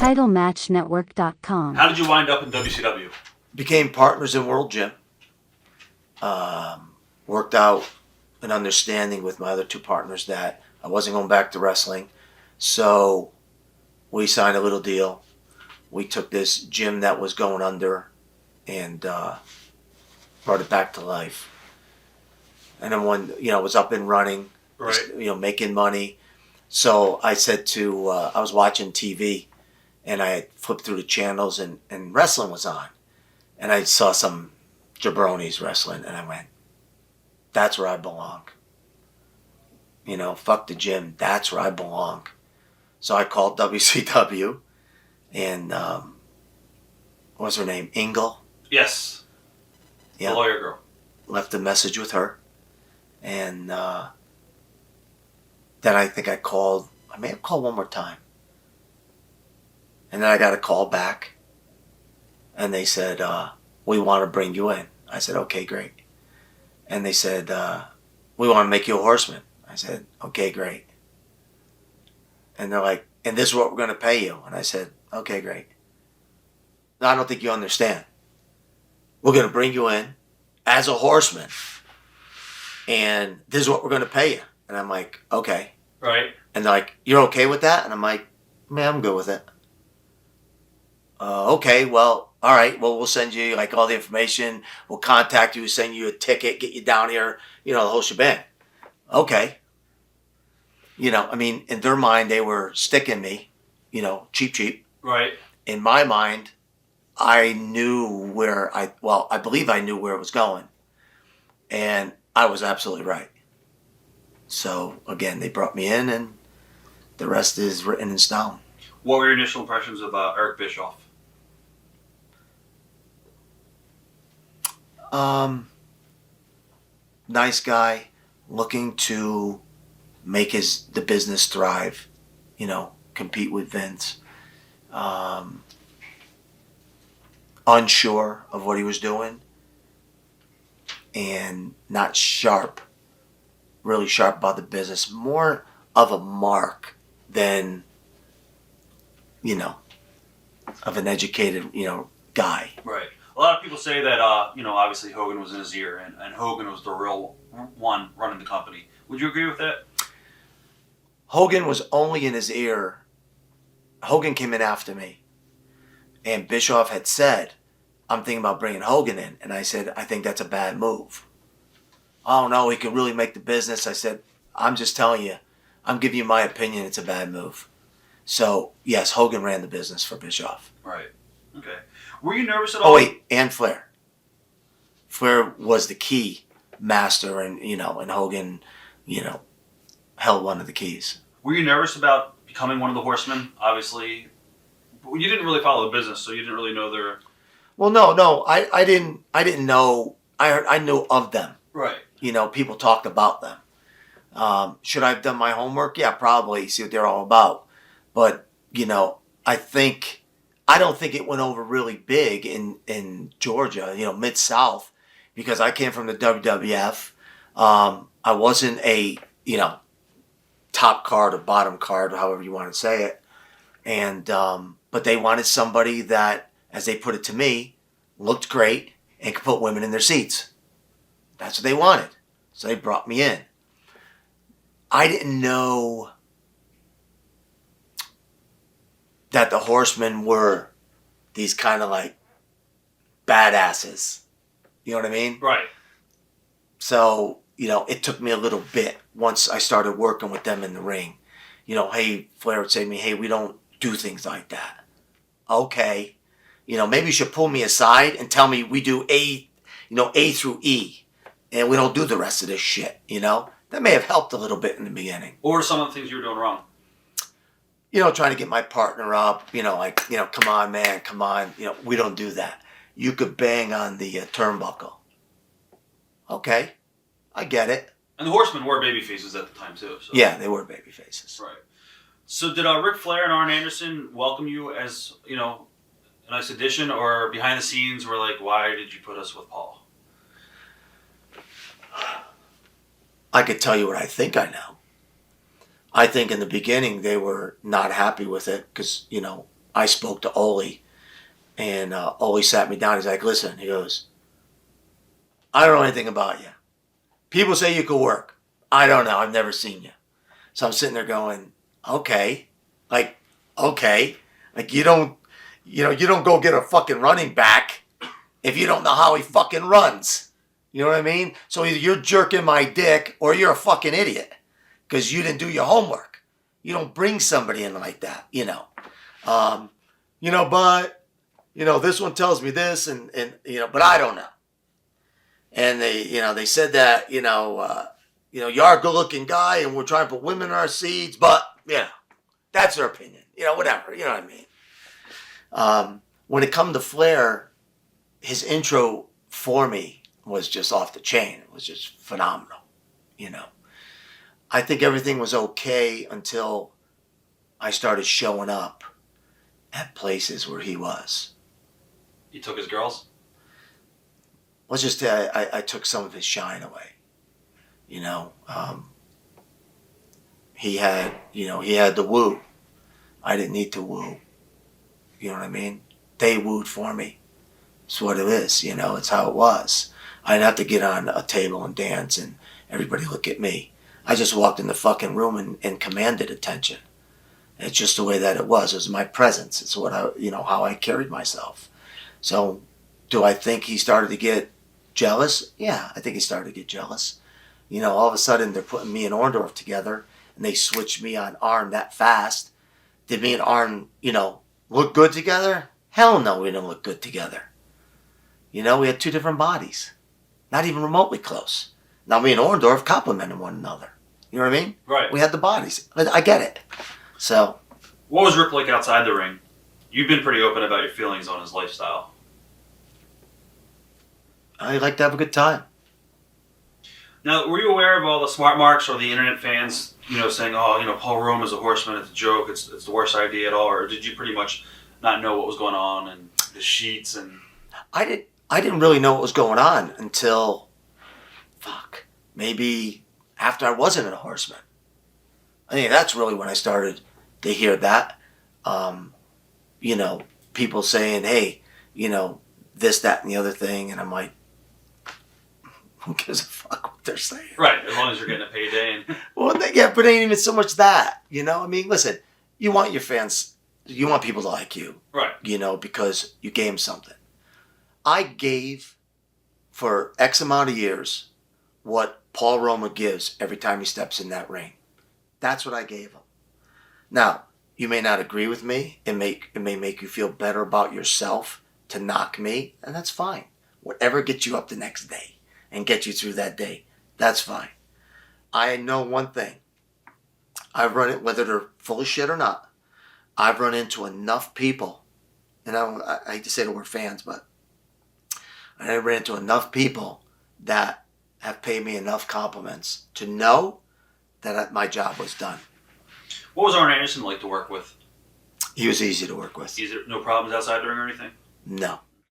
TitleMatchNetwork.com. How did you wind up in WCW? Became partners in World Gym. Worked out an understanding with my other two partners that I wasn't going back to wrestling. So we signed a little deal. We took this gym that was going under and brought it back to life. And then when, it was up and running, Right. making money. So I said I was watching TV and I had flipped through the channels and wrestling was on. And I saw some jabronis wrestling and I went, that's where I belong. Fuck the gym. That's where I belong. So I called WCW and what was her name? Ingle? Yes. Yeah. The lawyer girl. Left a message with her. And then I think I may have called one more time. And then I got a call back. And they said, we want to bring you in. I said, okay, great. And they said, we want to make you a horseman. I said, okay, great. And they're like, and this is what we're going to pay you. And I said, okay, great. No, I don't think you understand. We're going to bring you in as a horseman. And this is what we're going to pay you. And I'm like, okay. Right. And they're like, you're okay with that? And I'm like, man, I'm good with it. Okay, well, all right. Well, we'll send you all the information. We'll contact you, send you a ticket, get you down here, the whole shebang. Okay. In their mind, they were sticking me, cheap. Right. In my mind, I knew I believe I knew where it was going. And I was absolutely right. So, again, they brought me in and the rest is written in stone. What were your initial impressions of Eric Bischoff? Nice guy, looking to make the business thrive, compete with Vince. Unsure of what he was doing and not really sharp about the business. More of a mark than, of an educated, guy. Right. A lot of people say that, obviously Hogan was in his ear and Hogan was the real one running the company. Would you agree with that? Hogan was only in his ear. Hogan came in after me. And Bischoff had said, I'm thinking about bringing Hogan in. And I said, I think that's a bad move. Oh, no, he could really make the business. I said, I'm just telling you. I'm giving you my opinion. It's a bad move. So, yes, Hogan ran the business for Bischoff. Right. Okay. Were you nervous at all? Oh, wait, and Flair. Flair was the key master, and Hogan, held one of the keys. Were you nervous about becoming one of the Horsemen? Obviously, you didn't really follow the business, so you didn't really know their. Well, no, I didn't know. I knew of them. Right. People talked about them. Should I have done my homework? Yeah, probably. See what they're all about. But I don't think it went over really big in Georgia, Mid-South, because I came from the WWF. I wasn't a, top card or bottom card, or however you want to say it. And, but they wanted somebody that, as they put it to me, looked great and could put women in their seats. That's what they wanted. So they brought me in. I didn't know that the Horsemen were these kind of badasses. You know what I mean? Right. So, it took me a little bit once I started working with them in the ring. Hey, Flair would say to me, hey, we don't do things like that. Okay. Maybe you should pull me aside and tell me we do A through E. And we don't do the rest of this shit, That may have helped a little bit in the beginning. What were some of the things you were doing wrong? Trying to get my partner up, come on, man, come on. We don't do that. You could bang on the turnbuckle. Okay, I get it. And the Horsemen were baby faces at the time, too. So. Yeah, they were baby faces. Right. So did Ric Flair and Arn Anderson welcome you as, a nice addition, or behind the scenes were like, why did you put us with Paul? I could tell you what I think I know. I think in the beginning they were not happy with it because, I spoke to Ole, and Ole sat me down. He's like, listen, he goes, I don't know anything about you. People say you could work. I don't know. I've never seen you. So I'm sitting there going, okay. Like, okay. Like, you don't go get a fucking running back if you don't know how he fucking runs. You know what I mean? So either you're jerking my dick or you're a fucking idiot because you didn't do your homework. You don't bring somebody in like that, but, this one tells me this and but I don't know. And they said that, you are a good looking guy and we're trying to put women in our seats, but, that's their opinion. Whatever, you know what I mean? When it come to Flair, his intro for me was just off the chain. It was just phenomenal, I think everything was okay until I started showing up at places where he was. You took his girls? Let's just say I took some of his shine away. He had the woo. I didn't need to woo. You know what I mean? They wooed for me. It's what it is, it's how it was. I didn't have to get on a table and dance and everybody look at me. I just walked in the fucking room and commanded attention. It's just the way that it was. It was my presence. It's what how I carried myself. So do I think he started to get jealous? Yeah, I think he started to get jealous. All of a sudden they're putting me and Orndorff together and they switched me on Arn that fast. Did me and Arn, look good together? Hell no, we didn't look good together. We had two different bodies. Not even remotely close. Now me and Orndorff complimented one another. You know what I mean? Right. We had the bodies. I get it. So. What was Rick like outside the ring? You've been pretty open about your feelings on his lifestyle. I like to have a good time. Now, were you aware of all the smart marks or the internet fans, saying, Paul Roma is a horseman, it's a joke, it's the worst idea at all, or did you pretty much not know what was going on and the sheets and... I didn't really know what was going on until, maybe after I wasn't a horseman. I think that's really when I started to hear that. People saying, hey, this, that, and the other thing, and I'm like, who gives a fuck what they're saying? Right, as long as you're getting a payday. Well, but it ain't even so much that, I mean, listen, you want your fans, you want people to like you. Right. Because you gave them something. I gave, for X amount of years, what Paul Roma gives every time he steps in that ring. That's what I gave him. Now, you may not agree with me. It may make you feel better about yourself to knock me, and that's fine. Whatever gets you up the next day and get you through that day, that's fine. I know one thing. I've run it, whether they're full of shit or not, I've run into enough people, and I hate to say the word fans, but I ran into enough people that have paid me enough compliments to know that my job was done. What was Arn Anderson like to work with? He was easy to work with. No problems outside the ring or anything? No.